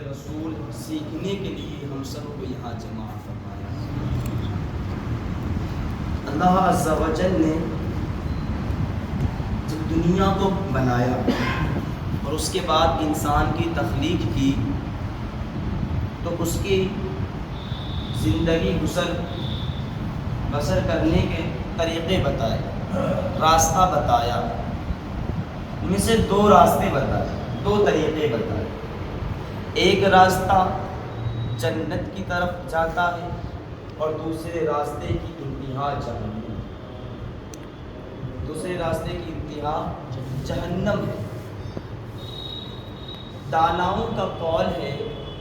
رسول سیکھنے کے لیے ہم سب کو یہاں جمع فرمایا۔ اللہ عز و جل نے جب دنیا کو بنایا اور اس کے بعد انسان کی تخلیق کی تو اس کی زندگی بسر کرنے کے طریقے بتائے، راستہ بتایا۔ ان میں سے دو راستے بتائے، دو طریقے بتائے۔ ایک راستہ جنت کی طرف جاتا ہے اور دوسرے راستے کی انتہا جہنم۔ دوسرے راستے کی انتہا جہنم ہے۔ داناؤں کا قول ہے،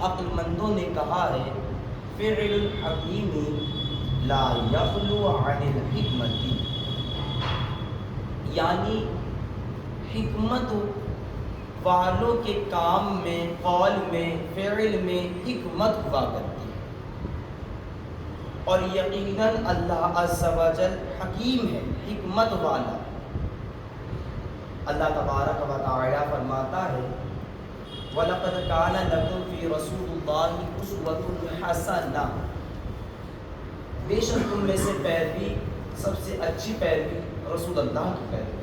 عقل مندوں نے کہا ہے، فعل الحکیم لا یخلو عن الحکمت، یعنی حکمت والوں کے کام میں، قول میں، فعل میں حکمت ہوا کرتی ہے، اور یقیناً اللہ عز و جل حکیم ہے، حکمت والا۔ اللہ تبارک و تعالی فرماتا ہے، وَلَقَدْ كَانَ لَكُمْ فِي رَسُولِ اللَّهِ أُسْوَةٌ حَسَنَةٌ، بے شک تم میں سے پیروی، سب سے اچھی پیروی رسول اللہ کی پیروی،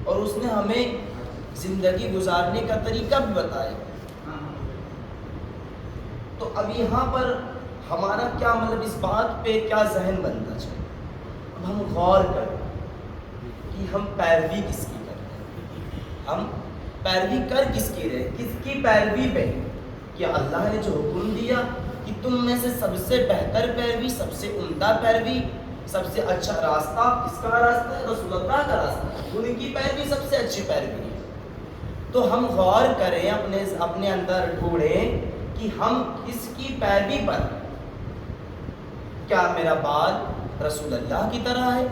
اور اس نے ہمیں زندگی گزارنے کا طریقہ بھی بتایا۔ تو اب یہاں پر ہمارا کیا مطلب، اس بات پہ کیا ذہن بننا چاہیے؟ اب ہم غور کریں کہ ہم پیروی کس کی کرتے ہیں، ہم پیروی کر کس کی رہے، کس کی پیروی پہ؟ کہ اللہ نے جو حکم دیا کہ تم میں سے سب سے بہتر پیروی، سب سے عمدہ پیروی، سب سے اچھا راستہ کس کا راستہ ہے؟ رسول اللہ کا راستہ ہے، ان کی پیروی سب سے اچھی پیروی ہے۔ تو ہم غور کریں، اپنے اندر ڈھونڈیں کہ ہم کس کی پیروی پر، کیا میرا بال رسول اللہ کی طرح ہے؟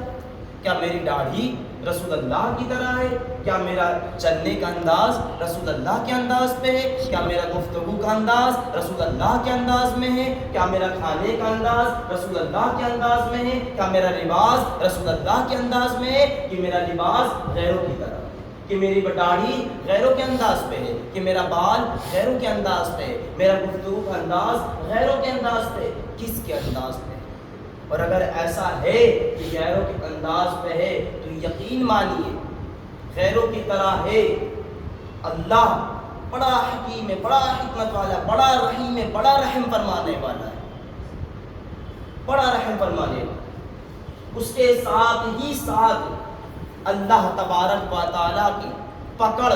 کیا میری داڑھی رسول اللہ کی طرح ہے؟ کیا میرا چلنے کا انداز رسول اللہ کے انداز پہ ہے؟ کیا میرا گفتگو کا انداز رسول اللہ کے انداز میں ہے؟ کیا میرا کھانے کا انداز رسول اللہ کے انداز میں ہے؟ کیا میرا لباس رسول اللہ کے انداز میں ہے کہ میرا لباس غیروں کی طرح، کہ میری داڑھی غیروں کے انداز پہ ہے، کہ میرا بال غیروں کے انداز پہ ہے، میرا گفتگو کا انداز غیروں کے انداز پہ، کس کے انداز پہ؟ اور اگر ایسا ہے کہ غیروں کے انداز پہ ہے تو یقین مانیے غیروں کی طرح ہے، اللہ بڑا حکیم ہے، بڑا حکمت والا، بڑا رحیم ہے، بڑا رحم فرمانے والا ہے، بڑا رحم فرمانے والا۔ اس کے ساتھ ہی ساتھ اللہ تبارک و تعالیٰ کی پکڑ،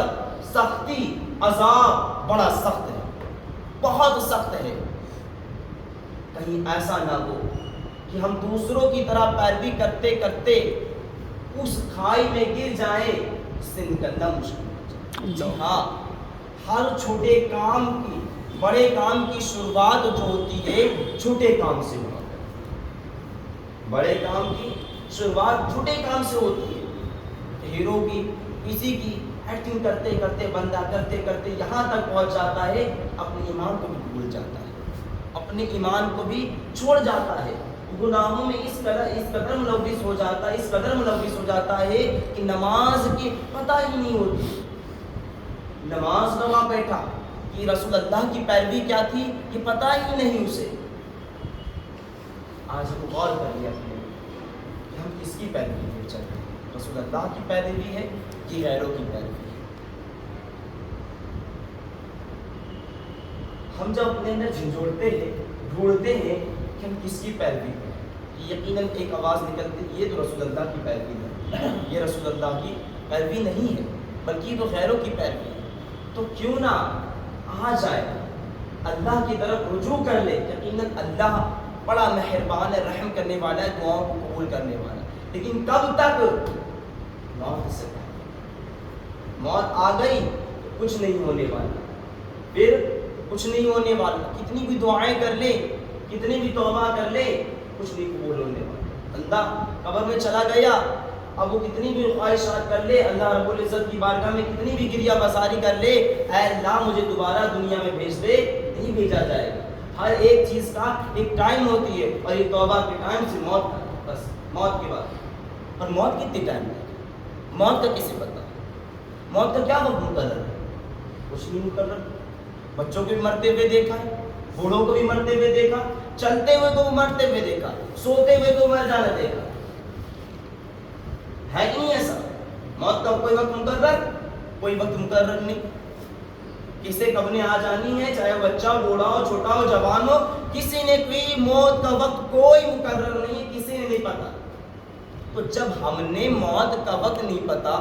سختی، عذاب بڑا سخت ہے، بہت سخت ہے۔ کہیں ایسا نہ ہو کہ ہم دوسروں کی طرح پیروی کرتے کرتے اس کھائی میں گر جائیں، اس سے نکلنا مشکل ہو جائے۔ جی ہاں، ہر چھوٹے کام کی، بڑے کام کی شروعات جو ہوتی ہے چھوٹے کام سے ہوا کرتی ہے، بڑے کام کی شروعات چھوٹے کام سے ہوتی ہے۔ ہیرو کی، کسی کی ایکٹنگ کرتے کرتے، بندہ کرتے کرتے یہاں تک پہنچ جاتا ہے اپنے ایمان کو بھی بھول جاتا ہے، اپنے ایمان کو بھی چھوڑ جاتا ہے، گناہوں میں اس قدر ملوث ہو جاتا ہے، اس قدر ملوث ہو جاتا ہے کہ نماز کی پتہ ہی نہیں ہوتی، نماز گوا بیٹھا کہ رسول اللہ کی پیروی کیا تھی یہ پتہ ہی نہیں اسے۔ آج ہم غور کر لیں اپنے کہ ہم کس کی پیروی میں چل رہے ہیں، رسول اللہ کی پیروی ہے کہ غیروں کی پیروی ہے؟ ہم جب اپنے اندر جھنجھوڑتے ہیں، ڈھونڈتے ہیں کہ ہم کس کی پیروی کریں، یقیناً ایک آواز نکلتی ہے، یہ تو رسول اللہ کی پیروی ہے، یہ رسول اللہ کی پیروی نہیں ہے بلکہ یہ تو غیروں کی پیروی ہے۔ تو کیوں نہ آ جائے، اللہ کی طرف رجوع کر لے۔ یقیناً اللہ بڑا مہربان ہے، رحم کرنے والا ہے، دعاؤں کو قبول کرنے والا ہے، لیکن کب تک؟ موت سے پہلے۔ موت آ گئی تو کچھ نہیں ہونے والا، پھر کچھ نہیں ہونے والا، کتنی بھی دعائیں کر لے، کتنی بھی توبہ کر لے، کچھ نہیں قبول ہونے والا۔ بندہ قبر میں چلا گیا، اب وہ کتنی بھی خواہشات کر لے، اللہ رب العزت کی بارگاہ میں کتنی بھی گریہ بساری کر لے، اے اللہ مجھے دوبارہ دنیا میں بھیج دے، نہیں بھیجا جائے گا۔ ہر ایک چیز کا ایک ٹائم ہوتی ہے، اور یہ توبہ کے ٹائم سے موت کا، بس موت کے بعد۔ اور موت کتنی ٹائم ہے؟ موت کا کسے پتہ؟ موت کا کیا وقت مقرر ہے؟ کچھ نہیں مقرر. بچوں کو بھی مرتے ہوئے دیکھا ہے, بوڑھوں کو بھی مرتے ہوئے دیکھا, چلتے ہوئے کو مرتے ہوئے دیکھا, سوتے ہوئے کو مر جانا دیکھا. ہے کہ نہیں ایسا؟ موت کا کوئی وقت مقرر, کوئی وقت مقرر نہیں. کسے کب نے آ جانی ہے, چاہے بچہ بوڑھا ہو, چھوٹا ہو, جوان ہو, کسی نے کوئی موت کا وقت کوئی مقرر نہیں ہے, کسی نے نہیں پتا. تو جب ہم نے موت کا وقت نہیں پتا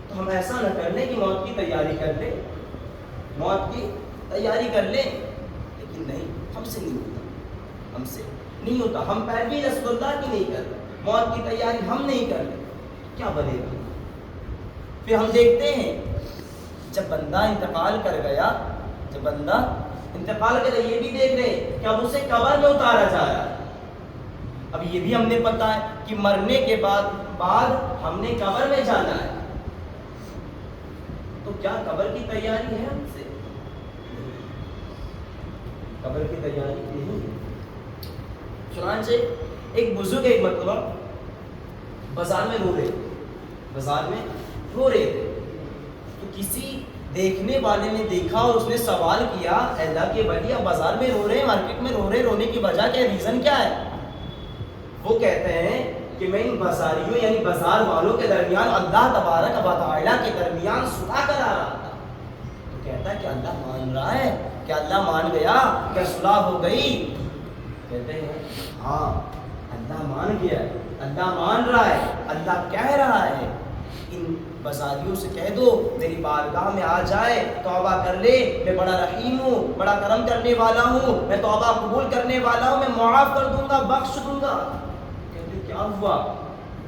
تو ہم ایسا نہ کر لیں کہ موت کی تیاری کر لیں, موت کی تیاری کر لیں. لیکن نہیں, ہم سے نہیں ہوتا, ہم سے نہیں ہوتا. ہم پیروی رسول اللہ کی نہیں کر رہے, موت کی تیاری ہم نہیں کر رہے, کیا بنے گا؟ پھر ہم دیکھتے ہیں جب بندہ انتقال کر گیا, جب بندہ انتقال کر گیا, یہ بھی دیکھ رہے ہیں کہ اب اسے قبر میں اتارا جا رہا ہے. اب یہ بھی ہم نے پتا ہے کہ مرنے کے بعد ہم نے قبر میں جانا ہے. تو کیا قبر کی تیاری ہے ہم سے؟ قبر کی تیاری نہیں ہے. چنانچہ ایک بزرگ ایک مرتبہ بازار میں رو رہے تھے. تو کسی دیکھنے والے نے دیکھا اور اس نے سوال کیا, اللہ کے ولی آپ بازار میں رو رہے ہیں, مارکیٹ میں رو رہے ہیں, رونے کی وجہ کیا, ریزن کیا ہے؟ وہ کہتے ہیں کہ میں ان بازاریوں یعنی بازار والوں کے درمیان اللہ تبارک و تعالیٰ کے درمیان صلح کرا رہا تھا. تو کہتا ہے کہ اللہ مان رہا ہے, کیا اللہ مان گیا, کیا صلح ہو گئی؟ کہتے ہیں ہاں اللہ مان گیا, اللہ مان رہا ہے, اللہ کہہ رہا ہے ان بازاریوں سے کہہ دو میری بارگاہ میں آ جائے, توبہ کر لے, میں بڑا رحیم ہوں, بڑا کرم کرنے والا ہوں, میں توبہ قبول کرنے والا ہوں, میں معاف کر دوں گا, بخش دوں گا. کہتے کیا ہوا؟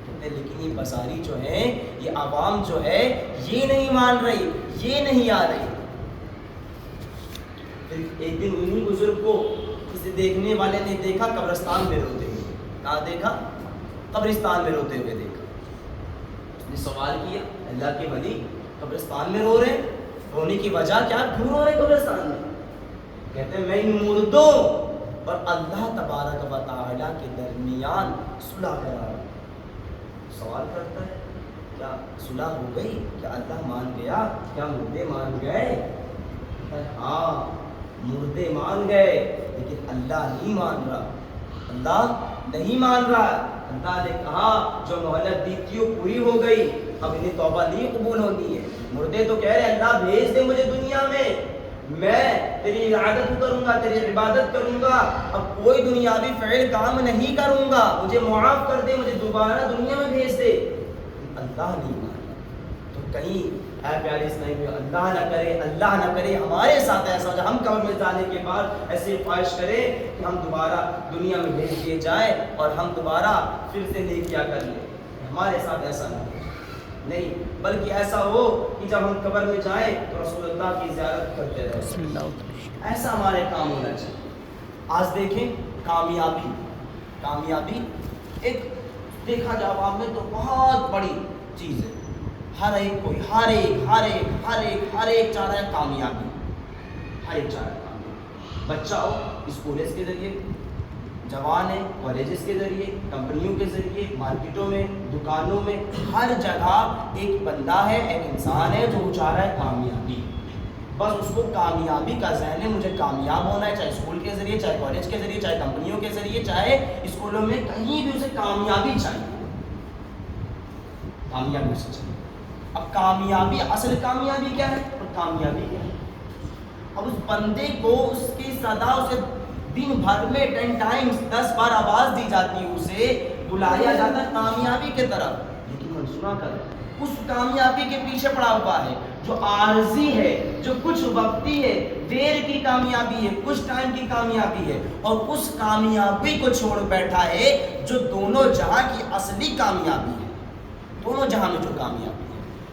کہتے لیکن یہ بازاری جو ہیں, یہ عوام جو ہے, یہ نہیں مان رہی, یہ نہیں آ رہی. پھر ایک دن انہی بزرگ کو کسی دیکھنے والے نے دیکھا قبرستان میں روتے ہوئے. کہاں دیکھا؟ قبرستان میں روتے ہوئے دیکھا. اس نے سوال کیا, اللہ کے ولی قبرستان میں رو رہے, رونے کی وجہ کیا, کیوں رو رہے قبرستان میں؟ کہتے ہیں میں ان مردوں اور اللہ تبارک و تعالیٰ کے درمیان صلح کرا رہا ہوں. سوال کرتا ہے کیا صلح ہو گئی, کیا اللہ مان گیا, کیا مردے مان گئے؟ ہاں مردے مان گئے, لیکن اللہ نہیں مان رہا, اللہ نہیں مان رہا. اللہ نے کہا جو مہلت دی تھی وہ پوری ہو گئی, اب انہیں توبہ نہیں قبول ہوتی ہے. مردے تو کہہ رہے اللہ بھیج دے مجھے دنیا میں تیری عبادت کروں گا, تیری عبادت کروں گا, اب کوئی دنیاوی فعل کام نہیں کروں گا, مجھے معاف کر دے, مجھے دوبارہ دنیا میں بھیج دے. اللہ نہیں مان رہا. تو کہیں اے پیارے اسلام میں اللہ نہ کرے ہمارے ساتھ ایسا ہو جائے, ہم قبر میں جانے کے بعد ایسی خواہش کریں کہ ہم دوبارہ دنیا میں بھیج دیے جائیں اور ہم دوبارہ پھر سے نیکیاں کر لیں. ہمارے ساتھ ایسا نہ ہو, نہیں بلکہ ایسا ہو کہ جب ہم قبر میں جائیں تو رسول اللہ کی زیارت کرتے رہیں. ایسا ہمارے کام ہونا چاہیے. آج دیکھیں کامیابی ایک دیکھا جائے عوام میں تو بہت بڑی چیز ہے. ہر ایک چاہ رہا ہے کامیابی, ہر ایک چاہ رہا ہے کامیابی. بچہ ہو اسکولز کے ذریعے, جوان ہے کالجز کے ذریعے, کمپنیوں کے ذریعے, مارکیٹوں میں, دکانوں میں, ہر جگہ ایک بندہ ہے, ایک انسان ہے جو چاہ رہا ہے کامیابی. بس اس کو کامیابی کا ذہن ہے, مجھے کامیاب ہونا ہے, چاہے اسکول کے ذریعے, چاہے کالج کے ذریعے, چاہے کمپنیوں کے ذریعے, چاہے اسکولوں میں, کہیں بھی اسے کامیابی چاہیے, کامیابی اسے چاہیے. اب کامیابی, اصل کامیابی کیا ہے اور کامیابی کیا ہے؟ اب اس بندے کو اس کی صدا اسے دن بھر میں 10 ٹائمز 10 بار آواز دی جاتی ہے, اسے بلایا جاتا ہے کامیابی کے طرف, لیکن منصوبہ کر اس کامیابی کے پیچھے پڑا ہوا ہے جو عارضی ہے, جو کچھ وقتی ہے, دیر کی کامیابی ہے, کچھ ٹائم کی کامیابی ہے, اور اس کامیابی کو چھوڑ بیٹھا ہے جو دونوں جہاں کی اصلی کامیابی ہے. دونوں جہاں میں جو کامیابی ہے,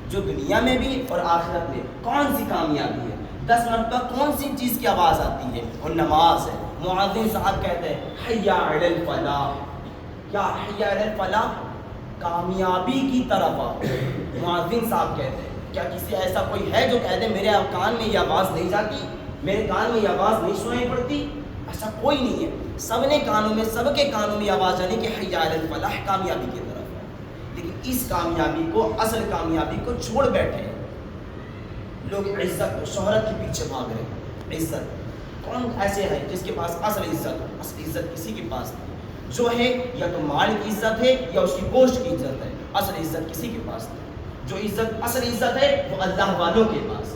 جو دنیا میں بھی اور آخرت میں. کون سی کامیابی ہے؟ 10 مرتبہ کون سی چیز کی آواز آتی ہے؟ اور نماز ہے. مؤذن صاحب کہتے ہیں حی علی الفلاح. کیا حی علی الفلاح؟ کامیابی کی طرف آؤ. مؤذن صاحب کہتے ہیں کیا کسی ایسا کوئی ہے جو کہہ دے میرے کان میں یہ آواز نہیں جاتی, میرے کان میں یہ آواز نہیں سنائی پڑتی؟ ایسا کوئی نہیں ہے. سب نے کانوں میں, سب کے کانوں میں آواز آنی کہ حی علی الفلاح کامیابی کی طرف ہے. لیکن اس کامیابی کو, اصل کامیابی کو چھوڑ بیٹھے. لوگ عزت و شہرت کے پیچھے بھاگ رہے ہیں. عزت کون ایسے ہے جس کے پاس اصل عزت کسی کے پاس نہیں. جو ہے یا تو مال کی عزت ہے یا اس کی گوشت کی عزت ہے. اصل عزت کسی کے پاس نہیں. جو اصل عزت ہے وہ اللہ والوں کے پاس.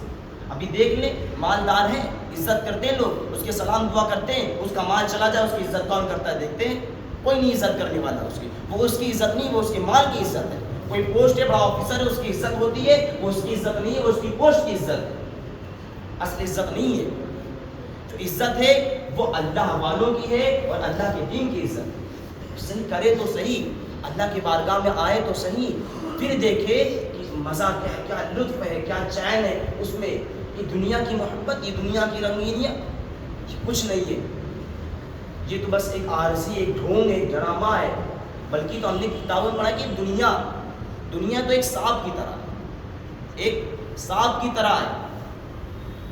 ابھی دیکھ لیں, مالدار ہیں, عزت کرتے ہیں لوگ, اس کے سلام دعا کرتے ہیں, اس کا مال چلا جائے اس کی عزت کون کرتا ہے دیکھتے ہیں؟ کوئی نہیں عزت کرنے والا اس کی. وہ اس کی عزت نہیں, وہ اس کے مال کی عزت ہے. کوئی پوسٹ ہے, بڑا آفیسر ہے, اس کی عزت ہوتی ہے, وہ اس کی عزت نہیں ہے, وہ اس کی پوسٹ کی عزت ہے. اصل عزت نہیں ہے. جو عزت ہے وہ اللہ والوں کی ہے اور اللہ کے دین کی عزت ہے. صحیح کرے تو صحیح, اللہ کی بارگاہ میں آئے تو صحیح, پھر دیکھے کہ مزہ کیا ہے, کیا لطف ہے, کیا چین ہے اس میں. یہ دنیا کی محبت, یہ دنیا کی رنگینیاں کچھ نہیں ہے. یہ تو بس ایک عارضی, ایک ڈھونگ, ایک ڈرامہ ہے. بلکہ تو ہم نے کتابوں میں پڑھا کہ دنیا تو ایک سانپ کی طرح, ایک سانپ کی طرح ہے.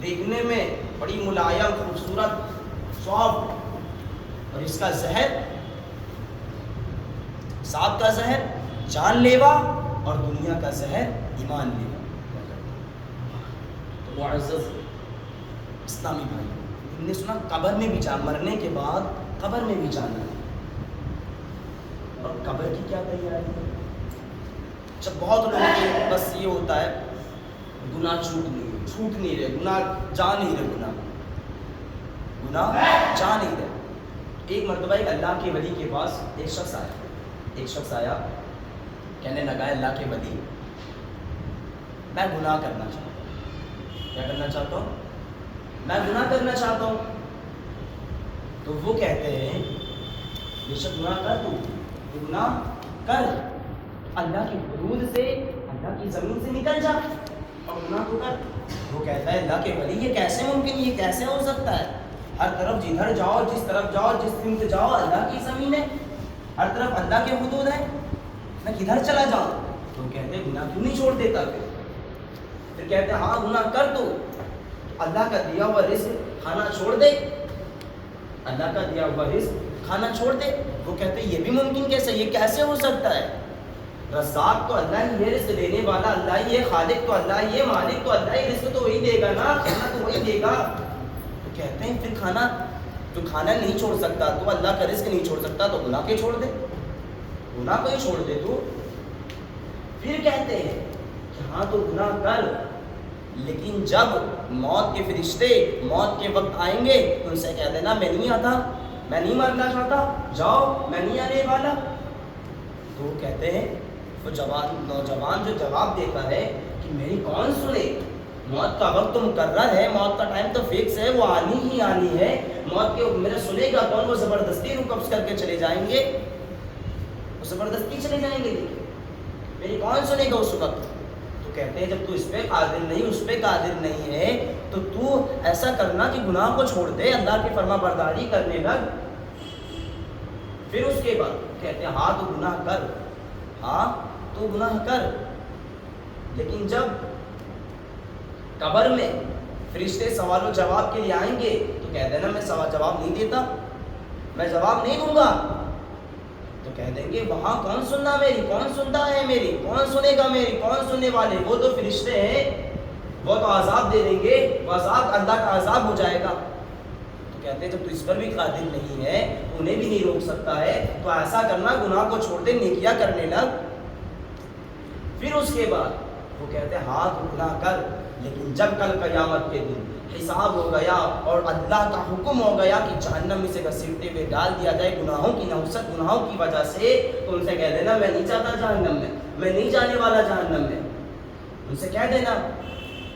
دیکھنے میں بڑی ملائم, خوبصورت, سافٹ, اور اس کا زہر, سانپ کا زہر جان لیوا اور دنیا کا زہر ایمان لیوا. تو معزز اسلامی بھائی, ہم نے سنا قبر میں بھی مرنے کے بعد قبر میں بھی جانا ہے. اور قبر کی کیا تیاری ہے؟ جب بہت لوگوں کے بس یہ ہوتا ہے گناہ چھوٹ نہیں رہے, گناہ جا نہیں رہے, گناہ جا نہیں رہے. ایک مرتبہ ایک اللہ کے ولی کے پاس ایک شخص آیا, کہنے لگا اللہ کے ولی میں گناہ کرنا چاہتا ہوں. کیا کرنا چاہتا ہوں؟ میں گناہ کرنا چاہتا ہوں. تو وہ کہتے ہیں بے شک گناہ کر, تو گناہ کر, اللہ کی حدود سے, اللہ کی زمین سے نکل جا اور گناہ تو کر. وہ کہتا ہے اللہ کے ولی یہ کیسے ممکن, یہ کیسے ہو سکتا ہے؟ ہر طرف جدھر جاؤ, جس طرف جاؤ, جس سمت جاؤ اللہ کی زمین ہے, ہر طرف اللہ کے حدود ہے, میں کدھر چلا جاؤں؟ تو کہتے ہیں گناہ کیوں نہیں چھوڑ دیتا؟ پھر کہتے ہیں ہاں گناہ کر, تو اللہ کا دیا ہوا رزق کھانا چھوڑ دے, اللہ کا دیا ہوا رزق کھانا چھوڑ دے. وہ کہتے ہیں یہ بھی ممکن کیسے, یہ کیسے ہو سکتا ہے؟ رزاق تو اللہ ہی ہے, رزق دینے والا اللہ ہی ہے, خالق تو اللہ ہی ہے, مالک تو اللہ ہی, رزق تو وہی دے گا نا, کھانا تو وہی دے گا. تو کہتے ہیں پھر کھانا نہیں چھوڑ سکتا, تو اللہ کا رزق نہیں چھوڑ سکتا, تو گناہ کے چھوڑ دے, گناہ کو ہی چھوڑ دے تو. پھر کہتے ہیں کہ ہاں تو گناہ کر, لیکن جب موت کے فرشتے موت کے وقت آئیں گے تو ان سے کہہ دینا میں نہیں آتا, میں نہیں مرنا چاہتا, جاؤ میں نہیں آنے والا. تو وہ کہتے ہیں, وہ نوجوان جو جواب دیتا ہے کہ میری کون سنے, موت کا وقت تو مقرر ہے, موت کا ٹائم تو فکس ہے, وہ آنی ہی آنی ہے, موت کے میرا سنے گا کون؟ وہ زبردستی روح قبض کر کے چلے جائیں گے, وہ زبردستی چلے جائیں گے, میری کون سنے گا اس وقت؟ تو کہتے ہیں جب تو اس پہ قادر نہیں, اس پہ قادر نہیں ہے, تو ایسا کرنا کہ گناہ کو چھوڑ دے, اللہ کی فرما برداری کرنے لگ. پھر اس کے بعد کہتے ہیں ہاں تو گناہ کر, ہاں تو گناہ کر, لیکن جب قبر میں فرشتے سوال و جواب کے لیے آئیں گے تو کہہ دینا میں سوال جواب نہیں دیتا, میں جواب نہیں دوں گا. تو کہہ دیں گے وہاں کون سننا میری, کون سنتا ہے میری, کون سنے گا میری, کون سننے والے؟ وہ تو فرشتے ہیں, وہ تو عذاب دے دیں گے, وہ عذاب اللہ کا عذاب ہو جائے گا. تو کہتے ہیں جب تو اس پر بھی قادر نہیں ہے, انہیں بھی نہیں روک سکتا ہے, تو ایسا کرنا گناہ کو چھوڑ دے, نیکیاں کرنے لگ. پھر اس کے بعد وہ کہتے ہیں ہاں تو گناہ کر, لیکن جب کل قیامت کے دن حساب ہو گیا اور اللہ کا حکم ہو گیا کہ جہنم میں سے گھسیٹتے ہوئے ڈال دیا جائے گناہوں کی نحوست, گناہوں کی وجہ سے, تو ان سے کہہ دینا میں نہیں چاہتا جہنم میں نہیں جانے والا جہنم میں, ان سے کہہ دینا.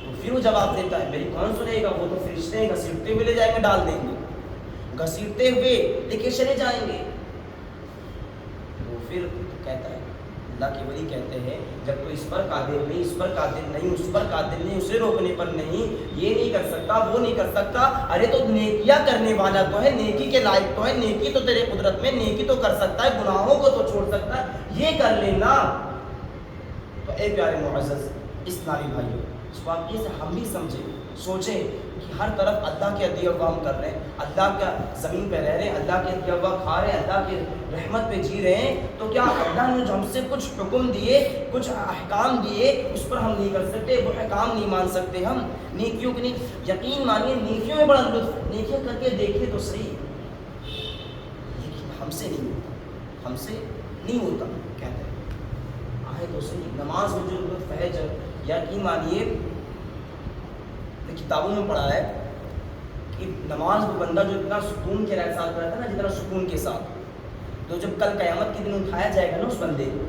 تو پھر وہ جواب دیتا ہے میری کون سنے گا, وہ تو فرشتے گھسیٹتے ہوئے لے جائیں گے, ڈال دیں گے, گھسیٹتے ہوئے لے کے چلے جائیں گے. تو پھر کہتا ہے اللہ کے ولی کہتے ہیں جب تو اس پر قادر نہیں, اس پر قادر نہیں, اس پر قادر نہیں, اسے روکنے پر نہیں, یہ نہیں کر سکتا, وہ نہیں کر سکتا, ارے تو نیکیاں کرنے والا تو ہے, نیکی کے لائق تو ہے, نیکی تو تیرے قدرت میں, نیکی تو کر سکتا ہے, گناہوں کو تو چھوڑ سکتا ہے, یہ کر لینا. تو اے پیارے معزز اسلامی بھائیوں, اس واقعے سے ہم بھی سمجھیں, سوچیں کہ ہر طرف اللہ کے عطیہ ہوا ہم کر رہے ہیں، اللہ کا زمین پہ رہ رہے ہیں، اللہ کے عطیہ ہوا کھا رہے ہیں، اللہ کی رحمت پہ جی رہے ہیں، تو کیا اللہ نے جو ہم سے کچھ حکم دیے، کچھ احکام دیے، اس پر ہم نہیں کر سکتے؟ وہ احکام نہیں مان سکتے ہم؟ نیکیوں کی نہیں، یقین مانیے نیکیوں میں بڑا لطف، نیکیاں کر کے دیکھے تو صحیح، لیکن ہم سے نہیں ہوتا، ہم سے نہیں ہوتا، کہتے ہیں آئے تو صحیح۔ نماز میں جو لطف ہے، یقین مانیے کتابوں میں پڑھا ہے کہ نماز وہ بندہ جو اتنا سکون کے ساتھ رہتا ہے نا، جتنا سکون کے ساتھ، تو جب کل قیامت کے دن اٹھایا جائے گا نا اس بندے کو،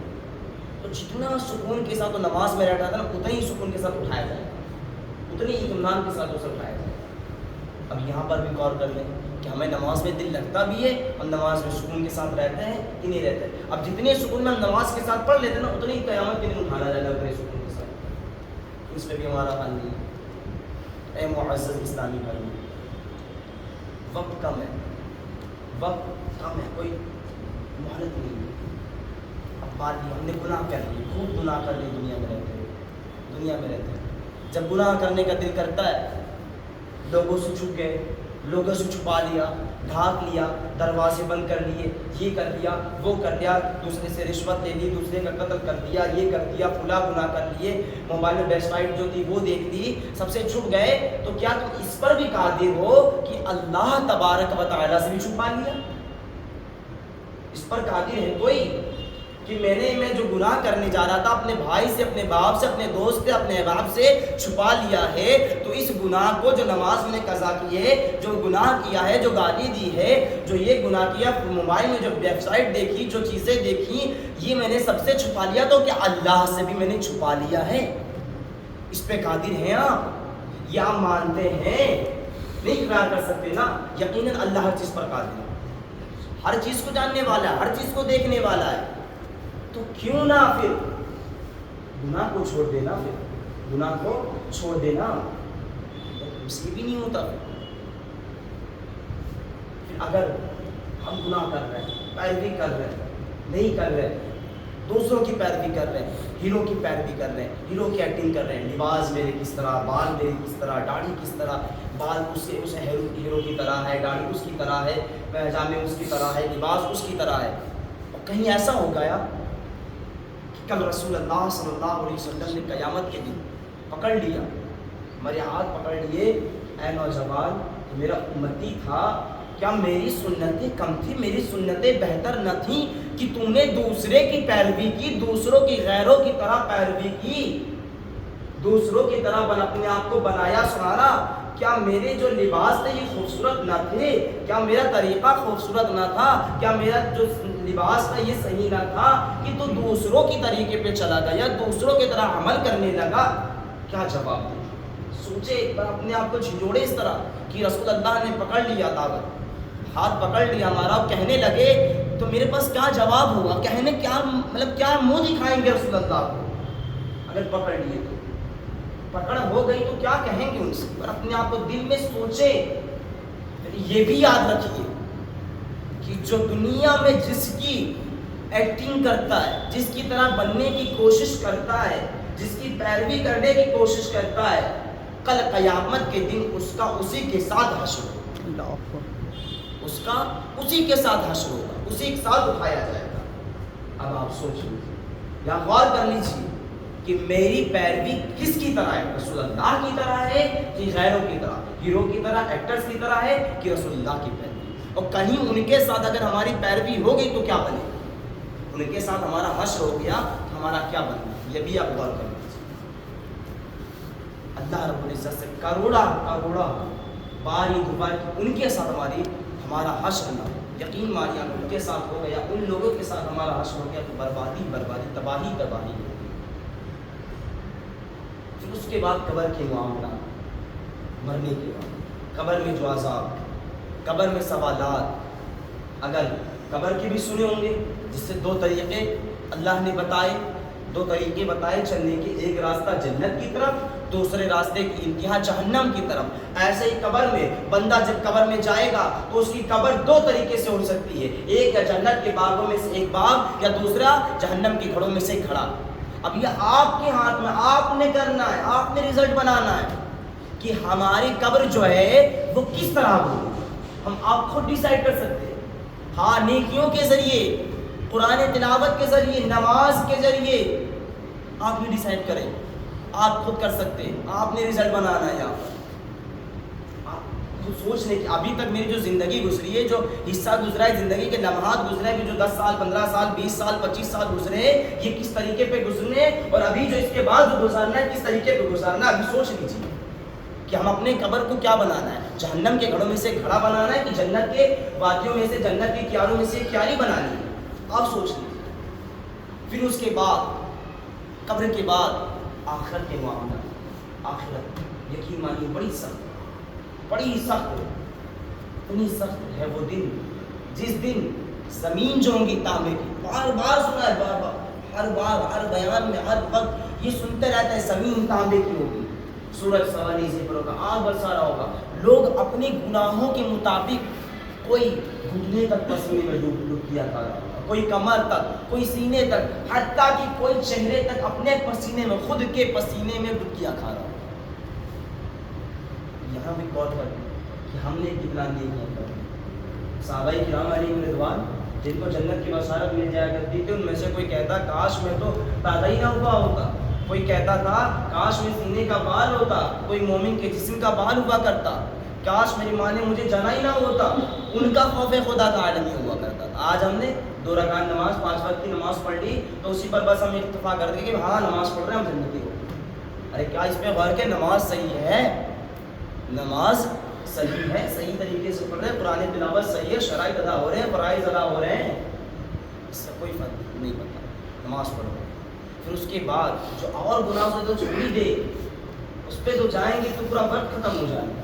تو جتنا سکون کے ساتھ وہ نماز میں رہتا تھا نا، اتنا ہی سکون کے ساتھ اٹھایا جائے گا، اتنی اطمینان کے ساتھ اسے اٹھایا جائے گا۔ اب یہاں پر بھی غور کر لیں کہ ہمیں نماز میں دل لگتا بھی ہے، ہم نماز میں سکون کے ساتھ رہتے ہیں کہ نہیں رہتے؟ اب جتنے سکون میں ہم نماز کے ساتھ پڑھ لیتے ہیں نا، اتنی قیامت کے دن اٹھانا جائے گا اپنے سکون کے ساتھ۔ اس میں بھی ہمارا حل نہیں ہے۔ اے معزز اسلامی بھائی، وقت کم ہے، وقت کم ہے، کوئی مہلت نہیں ہے۔ اب بات یہ، ہم نے گناہ کر لیے، خوب گناہ کر لیے، دنیا میں رہتے ہیں۔ جب گناہ کرنے کا دل کرتا ہے، لوگوں سے چھپ گئے، لوگوں سے چھپا لیا، ڈھانک لیا، دروازے بند کر لیے، یہ کر لیا، وہ کر لیا، دوسرے سے رشوت لے لی، دوسرے کا قتل کر دیا، یہ کر دیا، فلاں گناہ کر لیے، موبائل میں ویب سائٹ جو تھی وہ دیکھ لی، سب سے چھپ گئے، تو کیا تم اس پر بھی قادر ہو کہ اللہ تبارک و تعالیٰ سے بھی چھپا لیا؟ اس پر قادر ہے کوئی کہ میں جو گناہ کرنے جا رہا تھا، اپنے بھائی سے، اپنے باپ سے، اپنے دوست سے، اپنے احباب سے چھپا لیا ہے، تو اس گناہ کو جو نماز میں قضا کی ہے، جو گناہ کیا ہے، جو گالی دی ہے، جو یہ گناہ کیا، موبائل میں جو ویب سائٹ دیکھی، جو چیزیں دیکھی، یہ میں نے سب سے چھپا لیا، تو کیا اللہ سے بھی میں نے چھپا لیا ہے؟ اس پہ قادر ہیں آپ؟ یا مانتے ہیں؟ نہیں اقرار کر سکتے نا؟ یقیناً اللہ ہر چیز پر قادر ہے، ہر چیز کو جاننے والا ہے، ہر چیز کو دیکھنے والا ہے، تو کیوں نہ پھر گناہ کو چھوڑ دینا، پھر گناہ کو چھوڑ دینا، اس سے بھی نہیں ہوتا۔ پھر اگر ہم گناہ کر رہے ہیں، پیروی کر رہے ہیں، نہیں کر رہے، دوسروں کی پیروی کر رہے ہیں، ہیرو کی پیروی کر رہے ہیں، ہیرو کی ایکٹنگ کر رہے ہیں، لباس میرے کس طرح، بال میرے کس طرح، داڑھی کس طرح، بال اس ہیرو کی طرح ہے، داڑھی اس کی طرح ہے، پاجامے اس کی طرح ہے، لباس اس کی طرح ہے، اور کہیں ایسا ہو گیا کل رسول اللہ صلی اللہ علیہ وسلم نے قیامت کے دن پکڑ لیا، ہمارے ہاتھ پکڑ لیے، اے نوجوان تو میرا امتی تھا، کیا میری سنتیں کم تھی، میری سنتیں بہتر نہ تھیں کہ تم نے دوسرے کی پیروی کی، دوسروں کی غیروں کی طرح پیروی کی، دوسروں کی طرح اپنے آپ کو بنایا سنارا؟ کیا میرے جو لباس تھے یہ خوبصورت نہ تھے؟ کیا میرا طریقہ خوبصورت نہ تھا؟ کیا میرا جو لباس تھا یہ صحیح نہ تھا کہ تو دوسروں کی طریقے پہ چلا گیا، دوسروں کی طرح عمل کرنے لگا؟ کیا جواب دے؟ سوچے ایک بار، اپنے آپ کو جھنجھوڑے اس طرح کہ رسول اللہ نے پکڑ لیا طاقت، ہاتھ پکڑ لیا ہمارا، کہنے لگے تو میرے پاس کیا جواب ہوگا؟ کہنے کیا مطلب کیا منہ دکھائیں گے رسول اللہ کو اگر پکڑ لیے تو؟ پکڑ ہو گئی تو کیا کہیں گے ان سے؟ اور اپنے آپ کو دل میں سوچیں۔ یہ بھی یاد رکھیے کہ جو دنیا میں جس کی ایکٹنگ کرتا ہے، جس کی طرح بننے کی کوشش کرتا ہے، جس کی پیروی کرنے کی کوشش کرتا ہے، کل قیامت کے دن اس کا اسی کے ساتھ حشر ہوگا، اس کا اسی کے ساتھ حشر ہوگا، اسی کے ساتھ اٹھایا جائے گا۔ اب آپ سوچ لیجیے یا غور کر لیجیے کہ میری پیروی کس کی طرح ہے؟ رسول اللہ کی طرح ہے کہ غیروں کی طرح، ہیرو کی طرح، ایکٹرز کی طرح ہے کہ رسول اللہ کی پیروی؟ اور کہیں ان کے ساتھ اگر ہماری پیروی ہو گئی تو کیا بنے؟ ان کے ساتھ ہمارا حشر ہو گیا تو ہمارا کیا بنے؟ یہ بھی آپ غور کر لیجیے۔ اللہ رب العزت سے کروڑا باری دوباری ان کے ساتھ ہمارا حشر نہ ہو، یقین مانیے ان کے ساتھ ہو گیا، ان لوگوں کے ساتھ ہمارا حشر ہو گیا تو بربادی، تباہی ہوگی۔ پھر اس کے بعد قبر کے معاملات، مرنے کے بعد قبر میں جو عذاب، قبر میں سوالات، اگر قبر کے بھی سنے ہوں گے، جس سے دو طریقے اللہ نے بتائے، دو طریقے بتائے چلنے کے، ایک راستہ جنت کی طرف، دوسرے راستے کی انتہا جہنم کی طرف۔ ایسے ہی قبر میں بندہ جب قبر میں جائے گا تو اس کی قبر دو طریقے سے ہو سکتی ہے، ایک یا جنت کے باغوں میں سے ایک باغ، یا دوسرا جہنم کے گھڑوں میں سے ایک گھڑا۔ اب یہ آپ کے ہاتھ میں، آپ نے کرنا ہے، آپ نے رزلٹ بنانا ہے کہ ہماری قبر جو ہے وہ کس طرح ہوگی، ہم آپ خود ڈیسائیڈ کر سکتے ہیں۔ ہاں، نیکیوں کے ذریعے، قرآن تلاوت کے ذریعے، نماز کے ذریعے آپ بھی ڈیسائیڈ کریں، آپ خود کر سکتے ہیں، آپ نے رزلٹ بنانا ہے یہاں پر۔ آپ خود سوچ لیں کہ ابھی تک میری جو زندگی گزری ہے، جو حصہ گزرا ہے زندگی کے لمحات گزرے ہیں، جو 10 سال 15 سال 20 سال 25 سال گزرے ہیں، یہ کس طریقے پہ گزرنے ہیں، اور ابھی جو اس کے بعد جو گزارنا ہے کس طریقے پہ گزارنا ہے، ابھی سوچ لیجیے کہ ہم اپنے قبر کو کیا بنانا ہے، جہنم کے گھڑوں میں سے گھڑا بنانا ہے کہ جنت کے وادیوں میں سے، جنت کی کیاروں میں سے کیاری بنانی ہے، آپ سوچ لیجیے۔ پھر اس کے بعد قبر کے بعد آخرت کے معاملات، آخرت یقین مانیے بڑی سخت اتنی سخت ہے وہ دن جس دن زمین جو ہوں گی تانبے کی، بار بار سنا ہے، بار بار، ہر بار، ہر بیان میں، ہر وقت یہ سنتے رہتا ہے، زمین تانبے کی ہوگی، سورج سوانی سے پر ہوگا، آگ برسا رہا ہوگا، لوگ اپنے گناہوں کے مطابق کوئی گھٹنے تک پسینے میں ڈوب کیا تھا، کوئی کمر تک، کوئی سینے تک، حتیٰ کہ کوئی چہرے تک اپنے پسینے میں، خود کے پسینے میں ڈبکیاں کھا رہا ہو۔ یہاں بھی غور کریں کہ ہم نے کتنا نیکیاں کر، صحابہ کرام علیہم رضوان جن کو جنت کی بشارت مل جایا کرتی تھی، ان میں سے کوئی کہتا کاش میں تو پیدا ہی نہ ہوا ہوتا، کوئی کہتا تھا کاش میں سینے کا بال ہوتا، کوئی مومن کے جسم کا بال ہوا کرتا، کاش میری ماں نے مجھے جانا ہی نہ ہوتا، ان کا خوف خدا کا عالم ہی ہوا کرتا تھا۔ آج ہم نے 2 رکعت نماز، 5 وقت کی نماز پڑھ لی تو اسی پر بس ہم اتفاق کر دیں کہ ہاں نماز پڑھ رہے ہیں، ہم جنتی ہو۔ ارے کیا اس پہ غور کہ نماز صحیح ہے، نماز صحیح ہے، صحیح طریقے سے پڑھ رہے ہیں، قرآن تلاوت صحیح ہے، شرائط ادا ہو رہے ہیں، فرائض ادا ہو رہے ہیں، اس سے کوئی فرق نہیں پڑتا، نماز پڑھو۔ پھر اس کے بعد جو اور گناہ سے تو چھوڑ ہی دے، اس پہ تو جائیں گے تو پورا وقت ختم ہو جائے گا۔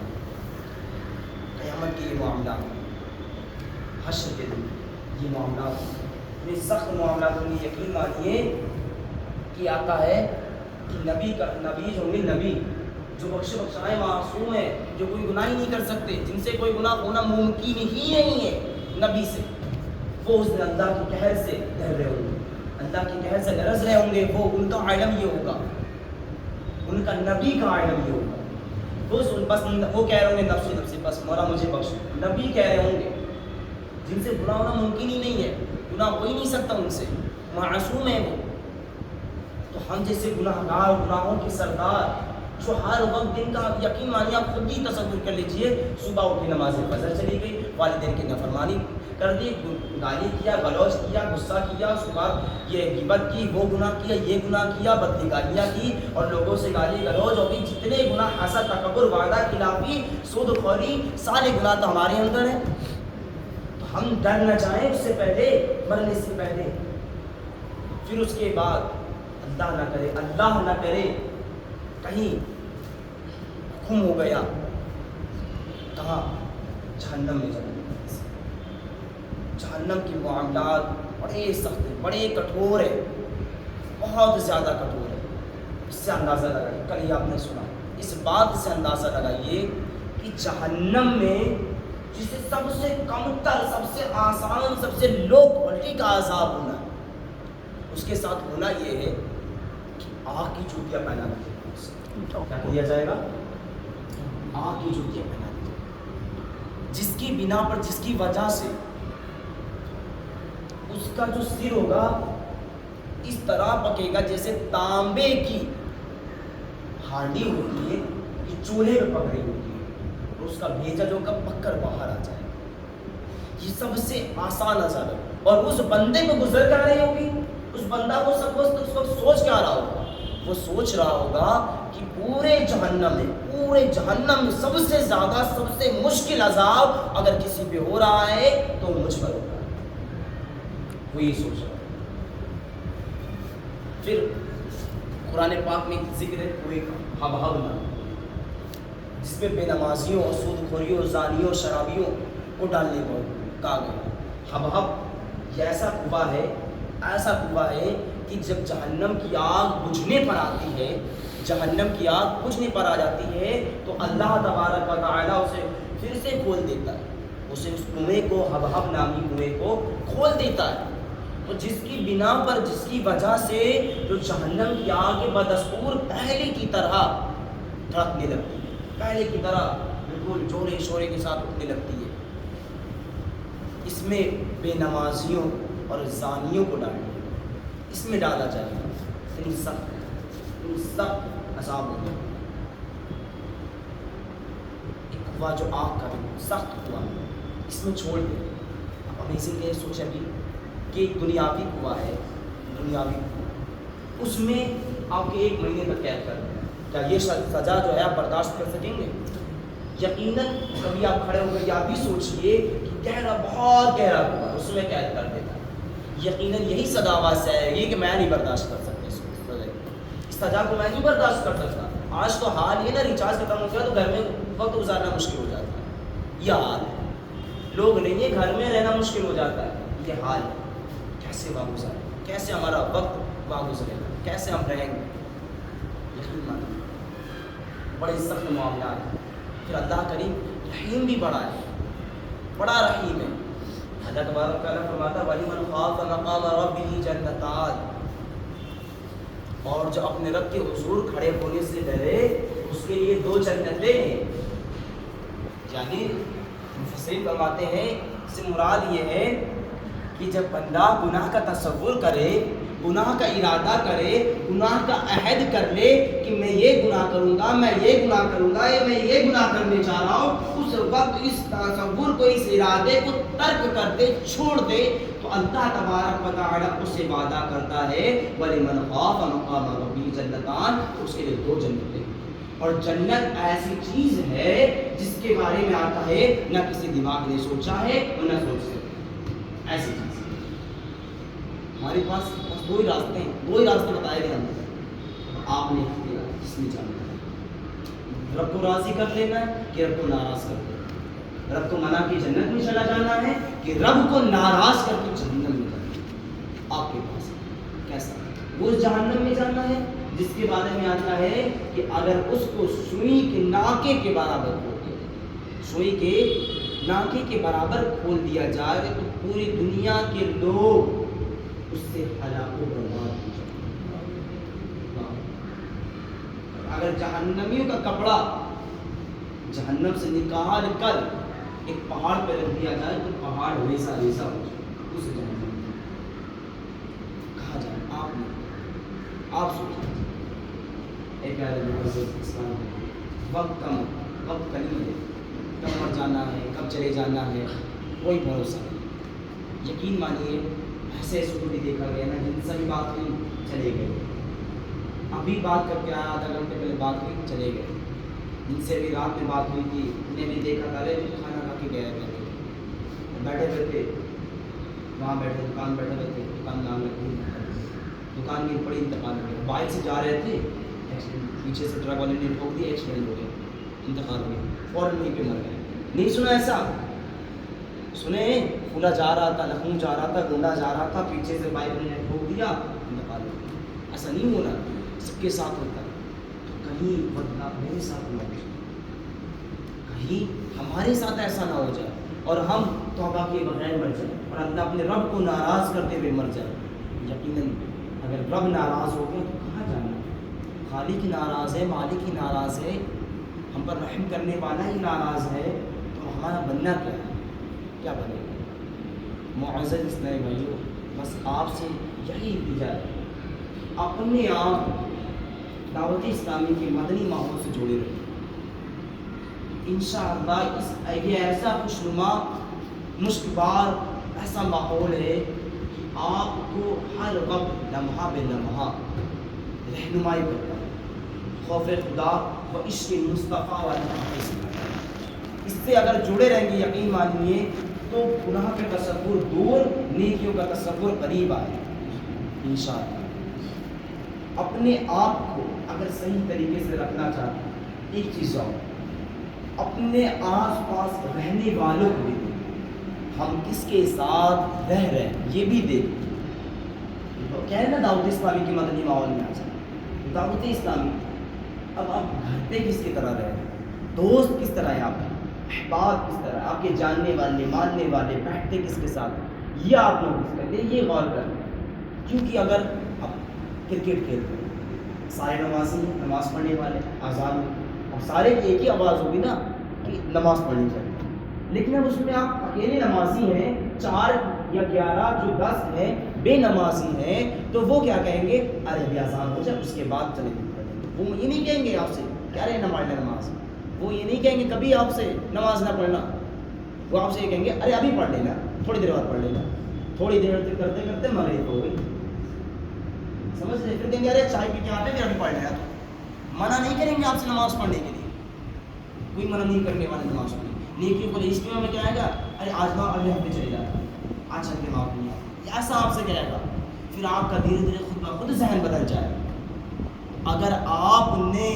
قیامت کے یہ معاملات، حشر کے دن یہ معاملات، اتنے سخت معاملات ہوں گے، یقین مانیے کہ آتا ہے کہ نبی جو ہوں گے، نبی جو بخش بخشائے معصوم ہیں، جو کوئی گناہ ہی نہیں کر سکتے، جن سے کوئی گناہ ہونا ممکن ہی نہیں ہے، نبی سے، وہ اس دن اللہ کی قہر سے ڈر رہے ہوں گے، اللہ کی قہر سے لرز رہے ہوں گے، وہ ان کا عالم یہ ہوگا، ان کا نبی کا عالم یہ ہوگا، بس وہ کہہ رہے ہوں گے نفسی نفسی، بس مولا مجھے بخش، نبی کہہ رہے ہوں گے جن سے گناہ ہونا ممکن ہی نہیں ہے، گناہ ہو ہی نہیں سکتا ان سے، معصوم ہے وہ۔ تو ہم جیسے گناہگار، گناہوں کے سردار، جو ہر وقت دن کا، یقین مانیے آپ خود ہی تصور کر لیجئے، صبح اٹھی نماز فجر چلی گئی، والدین کی نافرمانی کر دی، گالی کیا، گلوچ کیا، غصہ کیا، صبح یہ غیبت کی، وہ گناہ کیا، یہ گناہ کیا، بدنگاہیاں کی، اور لوگوں سے گالی گلوچ ہوگی، جتنے گناہ، حسد، تکبر، وعدہ خلافی، سود خوری، سارے گناہ تو ہمارے اندر ہیں۔ تو ہم ڈر نہ جائیں اس سے پہلے، مرنے سے پہلے۔ پھر اس کے بعد اللہ نہ کرے کہیں حکم ہو گیا، کہاں؟ جہنم میں جانے، جہنم کے معاملات بڑے سخت ہیں، بڑے کٹھور ہیں، بہت زیادہ کٹھور ہے۔ اس سے اندازہ لگائیے، کل ہی آپ نے سنا، اس بات سے اندازہ لگائیے کہ جہنم میں جسے سب سے کم تر، سب سے آسان، سب سے لو کوالٹی کا عذاب ہونا ہے، اس کے ساتھ ہونا یہ ہے کہ آگ کی جوتیاں پہنا دی، کیا کیا جائے گا؟ آگ کی جوتیاں پہنا دی، جس کی بنا پر، جس کی وجہ سے اس کا جو سر ہوگا اس طرح پکے گا جیسے تانبے کی ہانڈی ہوتی ہے کہ چولہے میں پک رہی ہوتی ہے، اور اس کا بھیجا جو کا پک کر باہر آ جائے۔ یہ سب سے آسان عذاب ہے، اور اس بندے کو گزر کر رہی ہوگی، اس بندہ کو سب اس وقت سوچ کیا رہا ہوگا؟ وہ سوچ رہا ہوگا کہ پورے جہنم میں سب سے زیادہ، سب سے مشکل عذاب اگر کسی پہ ہو رہا ہے تو مجھ پر ہوگا، وہ یہ سوچ رہا ہے۔ پھر قرآن پاک میں ذکر ہے کنویں کا، ہبہب نام، جس میں بے نمازیوں اور سود خوریوں، زانیوں، شرابیوں کو ڈالنے کو کہا گیا۔ ہبہب یہ ایسا کنواں ہے، ایسا کنواں ہے کہ جب جہنم کی آگ بجھنے پر آتی ہے، جہنم کی آگ بجھنے پر آ جاتی ہے تو اللہ تبارک و تعالیٰ اسے پھر سے کھول دیتا ہے، اسے اس کنویں کو، ہبہب نامی کنویں کو کھول دیتا ہے، تو جس کی بنا پر، جس کی وجہ سے جو جہنم کی آگ بدستور پہلے کی طرح دھڑکنے لگتی ہے، پہلے کی طرح بالکل جورے شورے کے ساتھ اٹھنے لگتی ہے۔ اس میں بے نمازیوں اور زانیوں کو ڈالیں، اس میں ڈالا جائے گا، اتنی سخت عذاب ہوگا۔ ایک کنواں جو آگ کا بھی سخت کنواں، اس میں چھوڑ دیں۔ آپ امیزنگ ہے، سوچیں ابھی کہ ایک دنیاوی کنواں ہے، دنیاوی کنواں، اس میں آپ کے 1 مہینے تک قید کر دیں، کیا یہ سزا جو ہے آپ برداشت کر سکیں گے؟ یقیناً کبھی آپ کھڑے ہو کر آپ بھی سوچئے کہ گہرا، بہت گہرا کنواں، اس میں قید کر دیتا ہے، یقیناً یہی سزا ہے یہ کہ میں نہیں برداشت کر سکتا، اس سزا کو میں نہیں برداشت کر سکتا۔ آج تو حال یہ نا، ریچارج ختم ہو گیا تو گھر میں وقت گزارنا مشکل ہو جاتا ہے، یہ حال ہے، لوگ نہیں ہے، گھر میں رہنا مشکل ہو جاتا ہے، یہ حال ہے۔ کیسے وقت گزاریں، کیسے ہمارا وقت وہاں گزرے گا، کیسے ہم رہیں گے؟ یقین مانیں بڑے سخت معاملات ہیں۔ پھر اللہ کریم رحیم بھی بڑا ہے، بڑا رحیم ہے۔ اللہ تبارک و تعالیٰ فرماتا ہے وَلِمَنْ خَافَ مَقَامَ رَبِّهِ جَنَّتَانِ، اور جو اپنے رب کے حضور کھڑے ہونے سے ڈرے اس کے لیے 2 جنتیں ہیں۔ یعنی مفسرین فرماتے ہیں اس سے مراد یہ ہے کہ جب بندہ گناہ کا تصور کرے، گناہ کا ارادہ کرے، گناہ کا عہد کر لے کہ میں یہ گناہ کروں گا، میں یہ گناہ کروں گا، یا میں یہ گناہ کرنے جا رہا ہوں، اس وقت اس تصور کو، اس ارادے کو ترک کر دے، چھوڑ دے، تو اللہ تبارک و تعالیٰ اس سے وعدہ کرتا ہے وَلِمَنْ خَافَ مَقَامَ رَبِّهِ جَنَّتَانِ، اس کے لیے 2 جنتیں۔ اور جنت ایسی چیز ہے جس کے بارے میں آتا ہے نہ کسی دماغ نے سوچا ہے اور نہ سوچ سکتے، ایسی چیز ہمارے پاس 2 ہی راستے ہیں، 2 ہی راستے بتائے گئے ہمیں، آپ نے اختیار جس میں جانا ہے، رب کو راضی کر لینا ہے کہ رب کو ناراض کر دینا، رب کو منع کی جنت میں چلا جانا ہے کہ رب کو ناراض کر کے جہنم میں جانا ہے۔ آپ کے پاس کیسا وہ جہنم میں جانا ہے جس کے بارے میں آتا ہے کہ اگر اس کو سوئی کے ناکے کے برابر کھول دیا جائے، سوئی کے ناکے کے برابر کھول دیا جائے تو پوری دنیا کے لوگ اس سے ہلاک و برباد ہو جائیں۔ اگر جہنمیوں کا کپڑا جہنم سے نکال کر ایک پہاڑ پہ رکھ دیا جائے تو پہاڑ ویسا ویسا ہو جائے، اس جہنم میں کہا جائے آپ سوچیں ایک اسلام وقت کم، وقت قلیل ہے، کب مر جانا ہے، کب چلے جانا ہے، کوئی بھروسہ نہیں۔ یقین مانیے ایسے کو بھی دیکھا گیا نا، جن سے بھی بات ہوئی چلے گئے، ابھی بات کر کے آیا، آدھا گھنٹے پہلے بات ہوئی چلے گئے، جن سے بھی رات میں بات ہوئی تھی انہیں بھی دیکھا تھا، کھانا کھا کے گئے بیٹھے ہوئے تھے، وہاں بیٹھے، دکان بیٹھے ہوئے تھے، دکان نام لگی، دکان کی بڑی انتقال ہو گیا، بائک سے جا رہے تھے، پیچھے سے ٹرک والے نے ٹھوک دیا، ایکسیڈنٹ ہو گیا، انتقال ہو گیا، فوراً وہیں پہ مر گئے۔ نہیں سنا ایسا؟ سنیں پھولا جا رہا تھا، لکھنؤ جا رہا تھا، گونڈا جا رہا تھا، پیچھے سے بائک نے ٹھوک دیا، انتقال ہو گیا۔ ایسا نہیں ہونا، سب کے ساتھ ہوتا ہے، تو کہیں بدلا میرے ساتھ نہ ہو جائے، کہیں ہمارے ساتھ ایسا نہ ہو جائے اور ہم توبہ کے بغیر مر جائیں اور اللہ اپنے رب کو ناراض کرتے ہوئے مر جائیں۔ یقیناً اگر رب ناراض ہو گیا تو کہاں جانا؟ خالق ہی ناراض ہے، مالک ہی ناراض ہے، ہم پر رحم کرنے والا ہی ناراض ہے، تو ہمارا بننا کیا ہے؟ کیا بنے گا؟ معزز اسلامی بھائیوں، بس آپ سے یہی التجا ہے، اپنے آپ دعوت اسلامی کے مدنی ماحول سے جڑے رہیں۔ انشاءاللہ یہ ایسا خوشنما مشکبار ایسا ماحول ہے، آپ کو ہر وقت لمحہ بے لمحہ رہنمائی کرتا ہے، خوف خدا و عشق مصطفیٰ والا اس سے اگر جڑے رہیں گے یقین مانیے تو گناہ کا تصور دور، نیکیوں کا تصور قریب آئے انشاءاللہ۔ اپنے آپ کو اگر صحیح طریقے سے رکھنا چاہتے ہیں، ایک چیز اور، اپنے آس پاس رہنے والوں کو بھی دیکھیں، ہم کس کے ساتھ رہ رہے ہیں یہ بھی دیکھیں۔ کہہ رہے نا دعوت اسلامی کے مدنی ماحول میں آ جائیں، دعوت اسلامی، اب آپ گھر پہ کس کی طرح رہے ہیں، دوست کس طرح ہے آپ کے، احباب کس طرح، آپ کے جاننے والے ماننے والے بیٹھتے کس کے ساتھ، یہ آپ نوٹس کر لیں، یہ غور کر لیں۔ کیونکہ اگر آپ کرکٹ کھیلتے ہیں، سارے نمازی نماز پڑھنے والے آزاد سارے کی ایک ہی آواز ہوگی نا کہ نماز پڑھنی چاہیے، لیکن اب اس میں آپ اکیلے نمازی ہیں، 4 یا 11 جو 10 ہیں بے نمازی ہیں، تو وہ کیا کہیں گے؟ ارے ابھی اذان ہو جائے اس کے بعد چلیں گے پڑھیں گے۔ وہ یہ نہیں کہیں گے آپ سے کیا رہے نہ پڑھ لیں نماز، وہ یہ نہیں کہیں گے کبھی آپ سے نماز نہ پڑھنا، وہ آپ سے یہ کہیں گے ارے ابھی پڑھ لینا، تھوڑی دیر بعد پڑھ لینا۔ تھوڑی دیر تک کرتے کرتے مغرب ہو گئی، سمجھ رہے؟ پھر کہیں گے ارے چائے پی کے آتے پھر ابھی پڑھ لیا۔ منع نہیں کریں گے آپ سے نماز پڑھنے کے لیے، کوئی منع نہیں کرنے والے نماز پڑھنے۔ نیکیوں کو اجتماع میں کیا آئے گا؟ ارے آج نہ اگلے ہفتے چلے جاتا، آج چل کے معاف نہیں آتا، ایسا آپ سے کہے گا۔ پھر آپ کا دھیرے دھیرے خود بخود ذہن بدل جائے۔ اگر آپ نے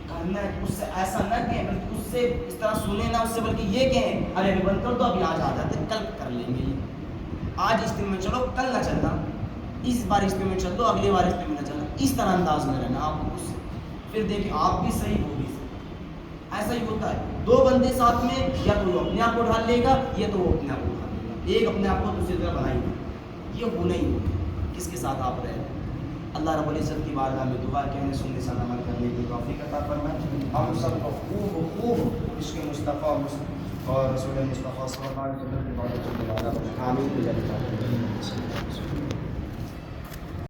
کرنا ہے اس سے ایسا نہ کہیں، بلکہ اس سے اس طرح سنیں نہ، اس سے بلکہ یہ کہیں ارے ابھی بند کر دو، ابھی آج آ جاتے کل کر لیں گے، آج اجتماع میں چلو کل نہ چلنا، اس بار اجتماع میں چل دو اگلی بار اجتماع میں نہ چلنا، اس طرح انداز میں رہنا آپ کو۔ اس سے پھر دیکھیں آپ بھی صحیح وہ بھی صحیح۔ ایسا ہی ہوتا ہے، 2 بندے ساتھ میں، یا تو وہ اپنے آپ کو ڈھال لے گا یا تو وہ اپنے آپ کو ڈھال لے گا، ایک اپنے آپ کو دوسری طرح بنائے گا، یہ ہونا ہی ہوگا کس کے ساتھ آپ رہے۔ اللہ رب العزت کی بارگاہ میں دعا کہنے سننے سے عمل کرنے کی توفیق عطا فرمائے۔ ہم سب کو خوب عشق مصطفیٰ اور رسول مصطفیٰ صلی اللہ علیہ وسلم کی بارگاہ میں آمین۔